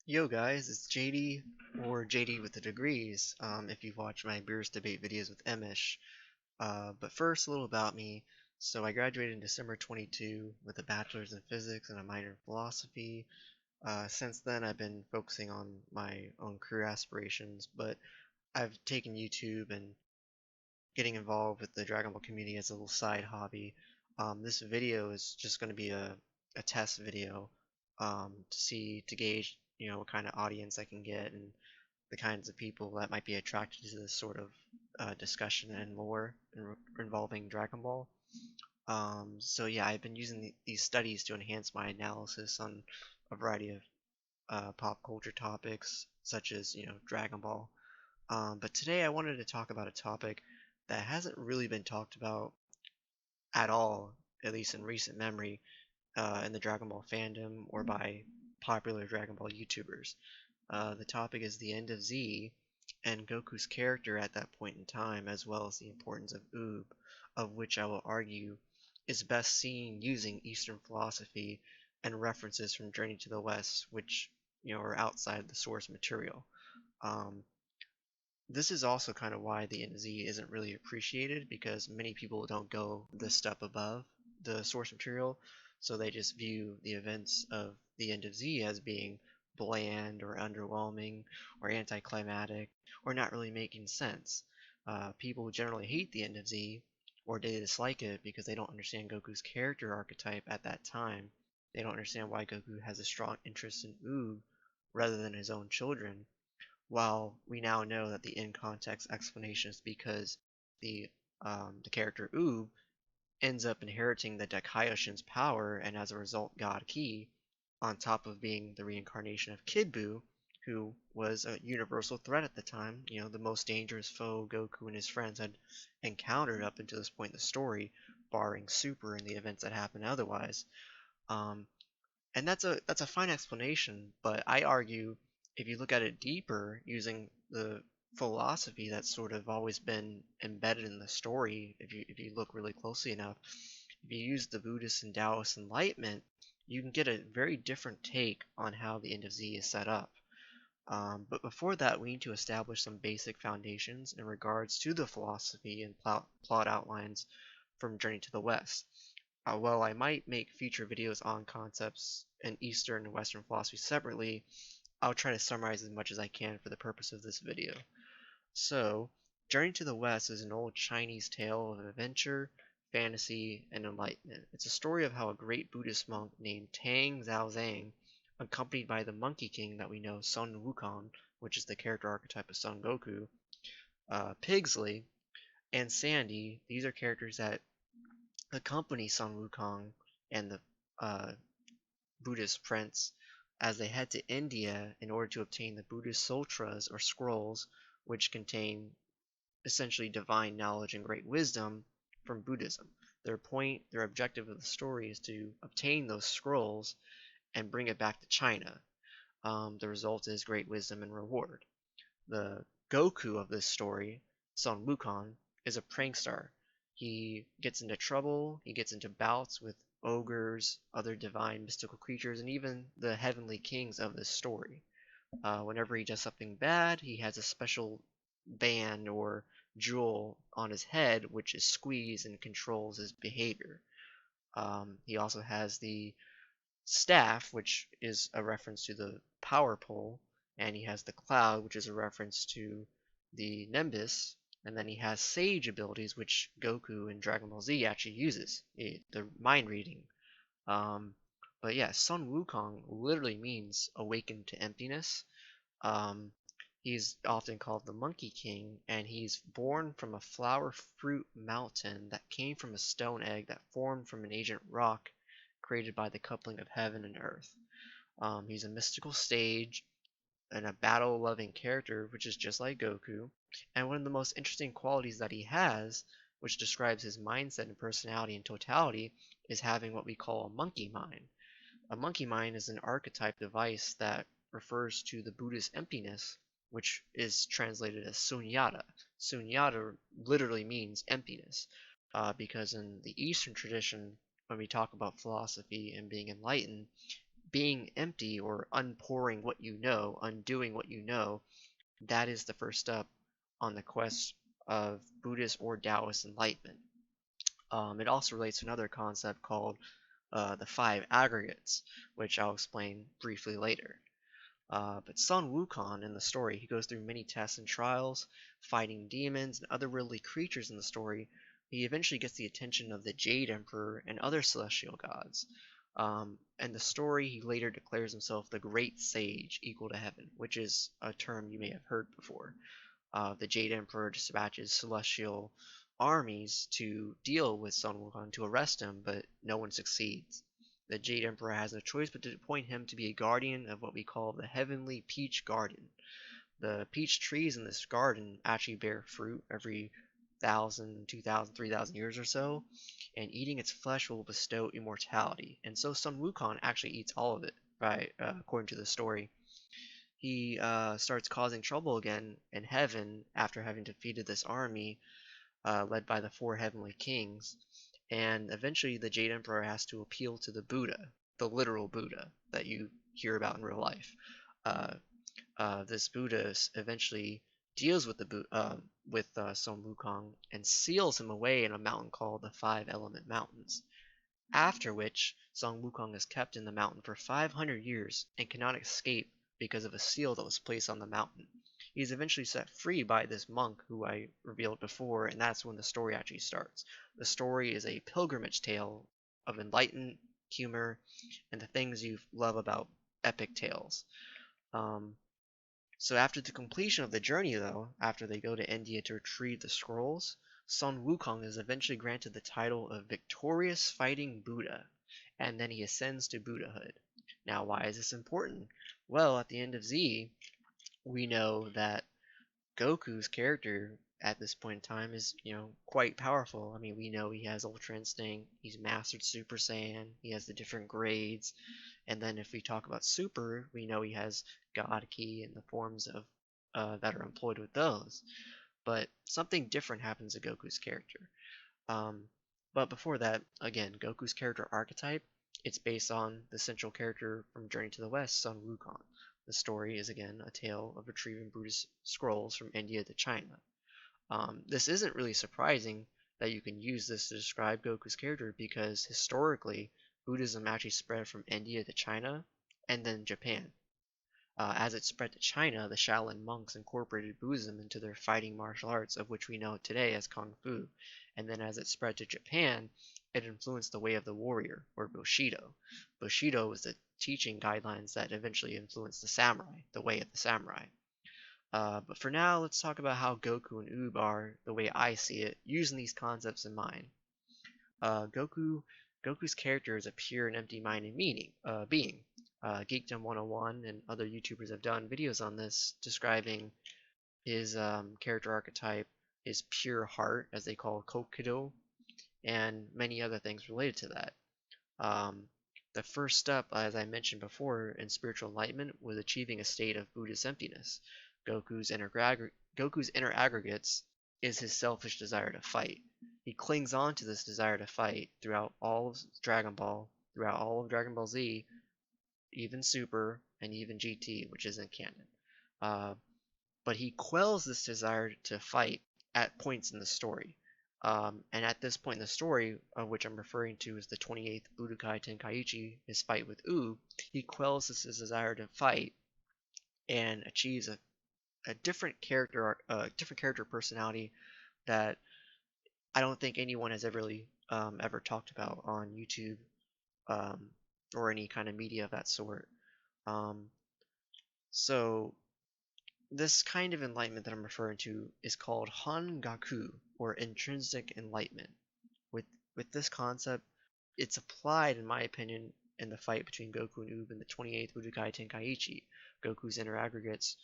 Yo guys, it's JD or JD with the degrees, if you've watched my Beers Debate videos with Emish. But first, a little about me. So I graduated in December 22 with a bachelor's in physics and a minor in philosophy. Since then, I've been focusing on my own career aspirations, but I've taken YouTube and getting involved with the Dragon Ball community as a little side hobby. This video is just going to be a test video to gauge, what kind of audience I can get and the kinds of people that might be attracted to this sort of discussion and lore involving Dragon Ball. So yeah, I've been using these studies to enhance my analysis on a variety of pop culture topics, such as Dragon Ball. But today I wanted to talk about a topic that hasn't really been talked about at all, at least in recent memory, in the Dragon Ball fandom or by popular Dragon Ball YouTubers. The topic is the end of Z and Goku's character at that point in time, as well as the importance of Uub, of which I will argue is best seen using Eastern philosophy and references from Journey to the West, which are outside the source material. Um, this is also kind of why the NZ isn't really appreciated because many people don't go the step above the source material, so they just view the events of the end of Z as being bland or underwhelming or anticlimactic or not really making sense. People generally hate the end of Z or they dislike it because they don't understand Goku's character archetype at that time. They don't understand why Goku has a strong interest in Uub rather than his own children, while we now know that the in-context explanation is because the the character Uub ends up inheriting the Daikaioshin's power and as a result God Ki, on top of being the reincarnation of Kid Buu, who was a universal threat at the time, the most dangerous foe Goku and his friends had encountered up until this point in the story, barring Super and the events that happened otherwise. Um, and that's a fine explanation, but I argue if you look at it deeper using the philosophy that's sort of always been embedded in the story, if you look really closely enough, if you use the Buddhist and Taoist Enlightenment, you can get a very different take on how the end of Z is set up. But before that, we need to establish some basic foundations in regards to the philosophy and plot outlines from Journey to the West. While I might make future videos on concepts in Eastern and Western philosophy separately, I'll try to summarize as much as I can for the purpose of this video. So, Journey to the West is an old Chinese tale of adventure, fantasy, and enlightenment. It's a story of how a great Buddhist monk named Tang Zhaozang, accompanied by the Monkey King that we know, Sun Wukong, which is the character archetype of Son Goku, Pigsley, and Sandy, these are characters that accompany Sun Wukong and the uh, Buddhist prince as they head to India in order to obtain the Buddhist sutras or scrolls, which contain essentially divine knowledge and great wisdom from Buddhism. Their objective of the story is to obtain those scrolls and bring it back to China. The result is great wisdom and reward. The Goku of this story, Son Wukong, is a prankster. He gets into trouble, he gets into bouts with ogres, other divine mystical creatures, and even the heavenly kings of this story. Whenever he does something bad, he has a special band or jewel on his head which is squeezed and controls his behavior. He also has the staff, which is a reference to the power pole, and he has the cloud, which is a reference to the Nimbus, and then he has Sage abilities, which Goku in Dragon Ball Z actually uses, the mind reading. Um, but yeah, Sun Wukong literally means awakened to emptiness. Um, he's often called the Monkey King, and he's born from a flower fruit mountain that came from a stone egg that formed from an ancient rock created by the coupling of heaven and earth. He's a mystical sage and a battle-loving character, which is just like Goku. And one of the most interesting qualities that he has, which describes his mindset and personality in totality, is having what we call a monkey mind. A monkey mind is an archetype device that refers to the Buddhist emptiness, which is translated as sunyata. Sunyata literally means emptiness, because in the Eastern tradition, when we talk about philosophy and being enlightened, being empty or unpouring what you know, undoing what you know, that is the first step on the quest of Buddhist or Taoist enlightenment. It also relates to another concept called the five aggregates, which I'll explain briefly later. But Sun Wukong in the story, he goes through many tests and trials, fighting demons and otherworldly creatures in the story. He eventually gets the attention of the Jade Emperor and other celestial gods. In the story, he later declares himself the Great Sage, equal to heaven, which is a term you may have heard before. The Jade Emperor dispatches celestial armies to deal with Sun Wukong to arrest him, but no one succeeds. The Jade Emperor has no choice but to appoint him to be a guardian of what we call the Heavenly Peach Garden. The peach trees in this garden actually bear fruit every 1,000, 2,000, 3,000 years or so, and eating its flesh will bestow immortality. And so Sun Wukong actually eats all of it, right? According to the story. He starts causing trouble again in heaven after having defeated this army led by the four heavenly kings. And eventually the Jade Emperor has to appeal to the Buddha, the literal Buddha that you hear about in real life. This Buddha eventually deals with Sun Wukong and seals him away in a mountain called the Five Element Mountains. After which, Sun Wukong is kept in the mountain for 500 years and cannot escape because of a seal that was placed on the mountain. He is eventually set free by this monk who I revealed before, and that's when the story actually starts. The story is a pilgrimage tale of enlightenment, humor, and the things you love about epic tales. So after the completion of the journey, though, after they go to India to retrieve the scrolls, Sun Wukong is eventually granted the title of Victorious Fighting Buddha, and then he ascends to Buddhahood. Now, why is this important? Well, at the end of Z, we know that Goku's character at this point in time is, quite powerful. I mean, we know he has Ultra Instinct, he's mastered Super Saiyan, he has the different grades, and then if we talk about Super, we know he has God Ki and the forms of that are employed with those. But something different happens to Goku's character. But before that, again, Goku's character archetype, it's based on the central character from Journey to the West, Sun Wukong. The story is again a tale of retrieving Buddhist scrolls from India to China. This isn't really surprising that you can use this to describe Goku's character because historically, Buddhism actually spread from India to China and then Japan. As it spread to China, the Shaolin monks incorporated Buddhism into their fighting martial arts, of which we know today as Kung Fu. And then as it spread to Japan, it influenced the way of the warrior, or Bushido. Bushido was the teaching guidelines that eventually influenced the samurai, the way of the samurai. But for now, let's talk about how Goku and Uub are, the way I see it, using these concepts in mind. Goku's character is a pure and empty-minded being. Geekdom 101 and other YouTubers have done videos on this, describing his character archetype, his pure heart, as they call Kokido, and many other things related to that. The first step, as I mentioned before, in spiritual enlightenment was achieving a state of Buddhist emptiness. Goku's inner aggregates is his selfish desire to fight. He clings on to this desire to fight throughout all of Dragon Ball, throughout all of Dragon Ball Z, even Super, and even GT, which isn't canon. But he quells this desire to fight at points in the story. And at this point in the story, which I'm referring to as the 28th Budokai Tenkaichi, his fight with Uub, he quells this desire to fight and achieves a different character personality that I don't think anyone has ever talked about on YouTube or any kind of media of that sort. So this kind of enlightenment that I'm referring to is called Hongaku, or intrinsic enlightenment. With this concept, it's applied, in my opinion, in the fight between Goku and Uub in the 28th Budokai Tenkaichi. Goku's inner aggregates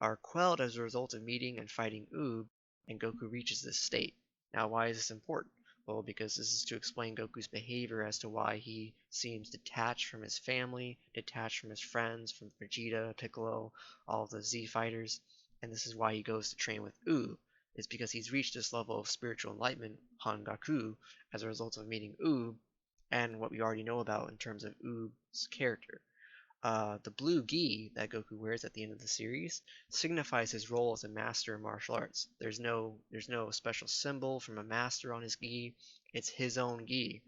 are quelled as a result of meeting and fighting Uub, and Goku reaches this state. Now, why is this important? Well, because this is to explain Goku's behavior as to why he seems detached from his family, detached from his friends, from Vegeta, Piccolo, all of the Z fighters, and this is why he goes to train with Uub. It's because he's reached this level of spiritual enlightenment, Hongaku, as a result of meeting Uub, and what we already know about in terms of Uub's character. The blue gi that Goku wears at the end of the series signifies his role as a master in martial arts. There's no special symbol from a master on his gi. It's his own gi.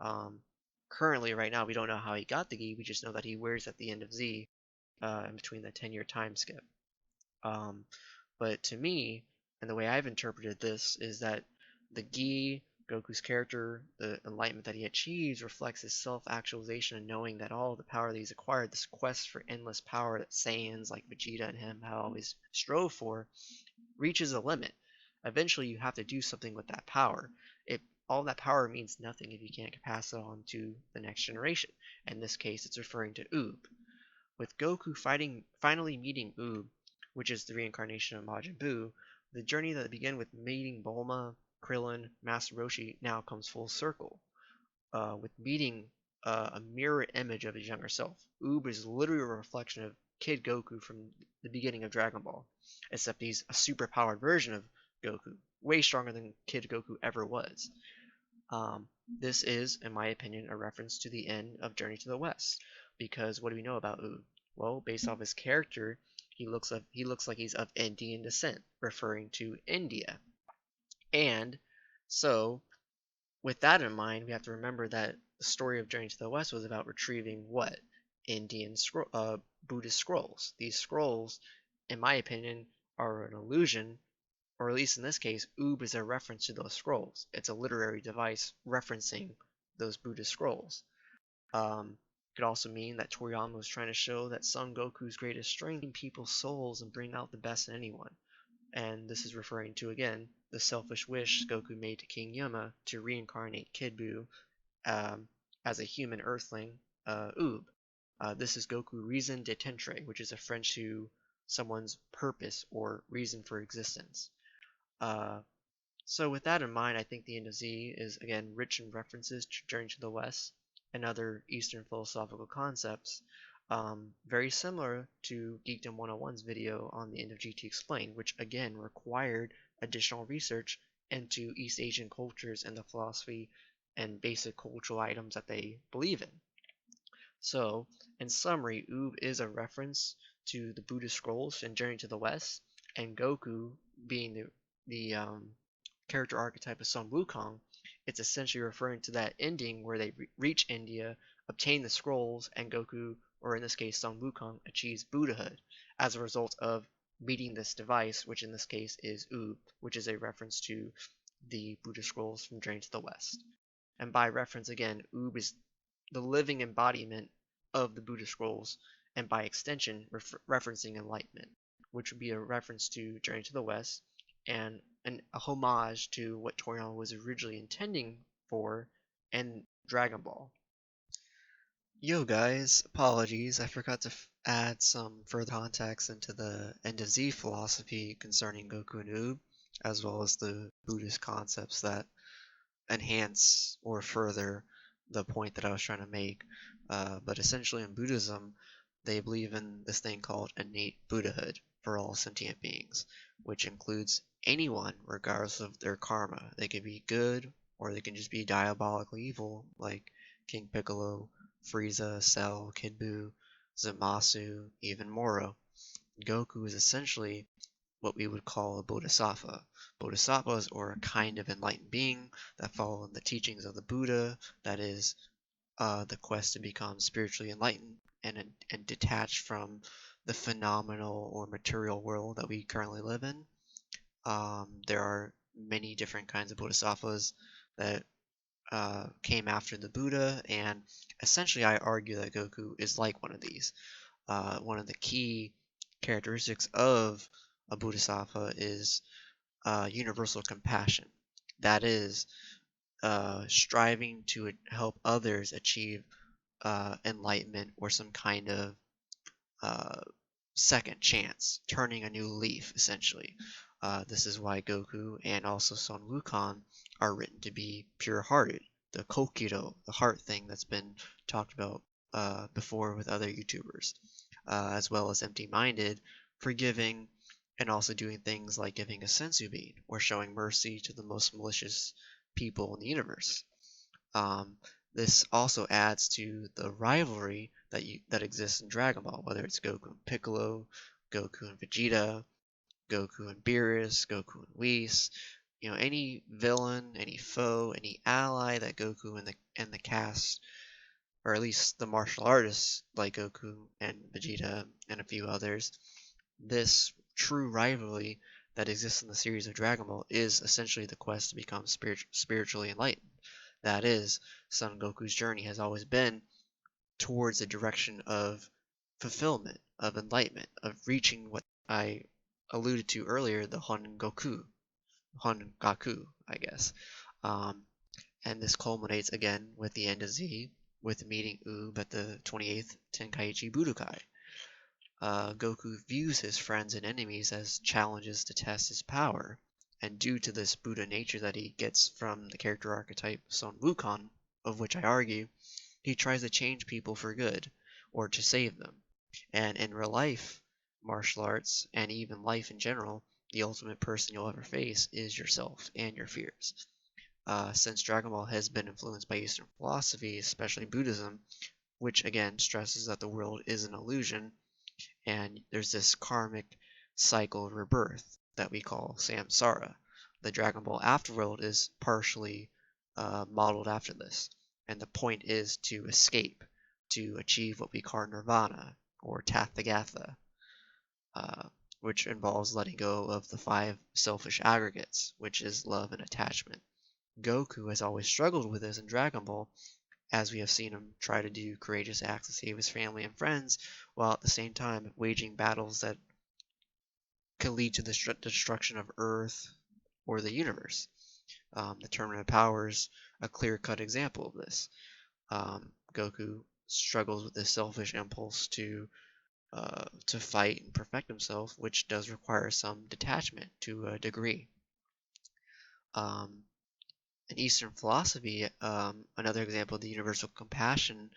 Um, Currently, right now, we don't know how he got the gi. We just know that he wears at the end of Z, in between the 10-year time skip. Um, but to me, and the way I've interpreted this, is that the gi, Goku's character, the enlightenment that he achieves, reflects his self-actualization and knowing that all the power that he's acquired, this quest for endless power that Saiyans like Vegeta and him have always strove for, reaches a limit. Eventually, you have to do something with that power. All that power means nothing if you can't pass it on to the next generation. In this case, it's referring to Uub. With Goku finally meeting Uub, which is the reincarnation of Majin Buu, the journey that began with meeting Bulma, Krillin, Master Roshi now comes full circle, with meeting a mirror image of his younger self. Uub is literally a reflection of Kid Goku from the beginning of Dragon Ball, except he's a superpowered version of Goku, way stronger than Kid Goku ever was. This is, in my opinion, a reference to the end of Journey to the West, because what do we know about Uub? Well, based off his character, he looks like he's of Indian descent, referring to India. And so, with that in mind, we have to remember that the story of Journey to the West was about retrieving what? Buddhist scrolls. These scrolls, in my opinion, are an illusion, or at least in this case, Uub is a reference to those scrolls. It's a literary device referencing those Buddhist scrolls. Could also mean that Toriyama was trying to show that Son Goku's greatest strength in people's souls and bring out the best in anyone. And this is referring to, again, the selfish wish Goku made to King Yama to reincarnate Kid Buu as a human earthling, Uub. This is Goku Reason d'Etre, which is a French to someone's purpose or reason for existence. So with that in mind, I think the end of Z is, again, rich in references to Journey to the West and other Eastern philosophical concepts, very similar to Geekdom 101's video on the end of GT Explained, which again required additional research into East Asian cultures and the philosophy and basic cultural items that they believe in. So, in summary, Uub is a reference to the Buddhist scrolls in Journey to the West, and Goku being the character archetype of Son Wukong, it's essentially referring to that ending where they reach India, obtain the scrolls, and Goku, or in this case Son Wukong, achieves Buddhahood as a result of meeting this device, which in this case is Uub, which is a reference to the Buddhist scrolls from Journey to the West. And by reference, again, Uub is the living embodiment of the Buddhist scrolls, and by extension, referencing Enlightenment, which would be a reference to Journey to the West, and a homage to what Toriyama was originally intending for in Dragon Ball. Yo guys, apologies, I forgot to add some further context into the End of Z philosophy concerning Goku and Uub, as well as the Buddhist concepts that enhance or further the point that I was trying to make. But essentially in Buddhism, they believe in this thing called innate Buddhahood for all sentient beings, which includes anyone regardless of their karma. They can be good or they can just be diabolically evil, like King Piccolo, Frieza, Cell, Kid Buu, Zamasu, even Moro. Goku is essentially what we would call a Bodhisattva. Bodhisattvas are a kind of enlightened being that follow in the teachings of the Buddha, that is, the quest to become spiritually enlightened and detached from the phenomenal or material world that we currently live in. There are many different kinds of bodhisattvas that came after the Buddha, and essentially I argue that Goku is like one of these. One of the key characteristics of a bodhisattva is universal compassion. That is, striving to help others achieve enlightenment or some kind of second chance, turning a new leaf, essentially. This is why Goku and also Son Wukong are written to be pure-hearted. The kokiro, the heart thing that's been talked about before with other YouTubers, as well as empty-minded, forgiving, and also doing things like giving a senzu bean or showing mercy to the most malicious people in the universe. This also adds to the rivalry that exists in Dragon Ball, whether it's Goku and Piccolo, Goku and Vegeta, Goku and Beerus, Goku and Whis. Any villain, any foe, any ally that Goku and the cast, or at least the martial artists like Goku and Vegeta and a few others, this true rivalry that exists in the series of Dragon Ball is essentially the quest to become spiritually enlightened. That is, Son Goku's journey has always been towards the direction of fulfillment, of enlightenment, of reaching what I alluded to earlier, the Hongaku, I guess. Um, and this culminates again with the end of Z, with meeting Uub at the 28th Tenkaichi Budokai. Goku views his friends and enemies as challenges to test his power, and due to this Buddha nature that he gets from the character archetype Son Wukong, of which I argue, he tries to change people for good, or to save them. And in real life, martial arts, and even life in general, the ultimate person you'll ever face is yourself and your fears. Since Dragon Ball has been influenced by Eastern philosophy, especially Buddhism, which again stresses that the world is an illusion, and there's this karmic cycle of rebirth that we call samsara. The Dragon Ball Afterworld is partially modeled after this, and the point is to escape, to achieve what we call nirvana, or tathagata, which involves letting go of the 5 selfish aggregates, which is love and attachment. Goku has always struggled with this in Dragon Ball, as we have seen him try to do courageous acts to save his family and friends, while at the same time waging battles that can lead to the destruction of Earth or the universe. The Tournament of Power is a clear-cut example of this. Goku struggles with this selfish impulse to fight and perfect himself, which does require some detachment to a degree. In Eastern philosophy, another example of the universal compassion,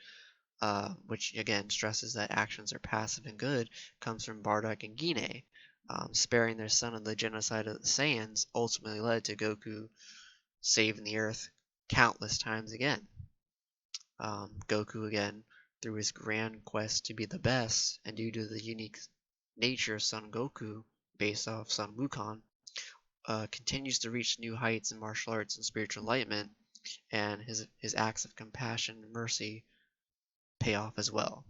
which again stresses that actions are passive and good, comes from Bardock and Gine. Sparing their son in the genocide of the Saiyans ultimately led to Goku saving the Earth countless times again. Goku again, through his grand quest to be the best, and due to the unique nature of Son Goku, based off Son Wukong, continues to reach new heights in martial arts and spiritual enlightenment, and his acts of compassion and mercy pay off as well.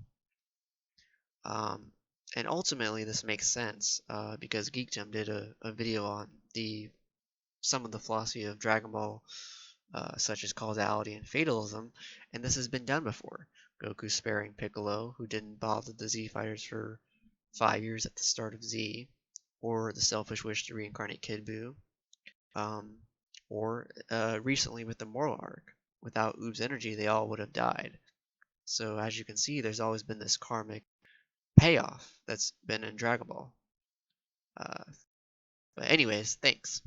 And ultimately, this makes sense because Geekdom did a video on some of the philosophy of Dragon Ball, such as causality and fatalism, and this has been done before. Goku sparing Piccolo, who didn't bother the Z fighters for 5 years at the start of Z, or the selfish wish to reincarnate Kid Buu, or recently with the Moral arc. Without Uub's energy, they all would have died. So as you can see, there's always been this karmic payoff that's been in Dragon Ball. But anyways, thanks.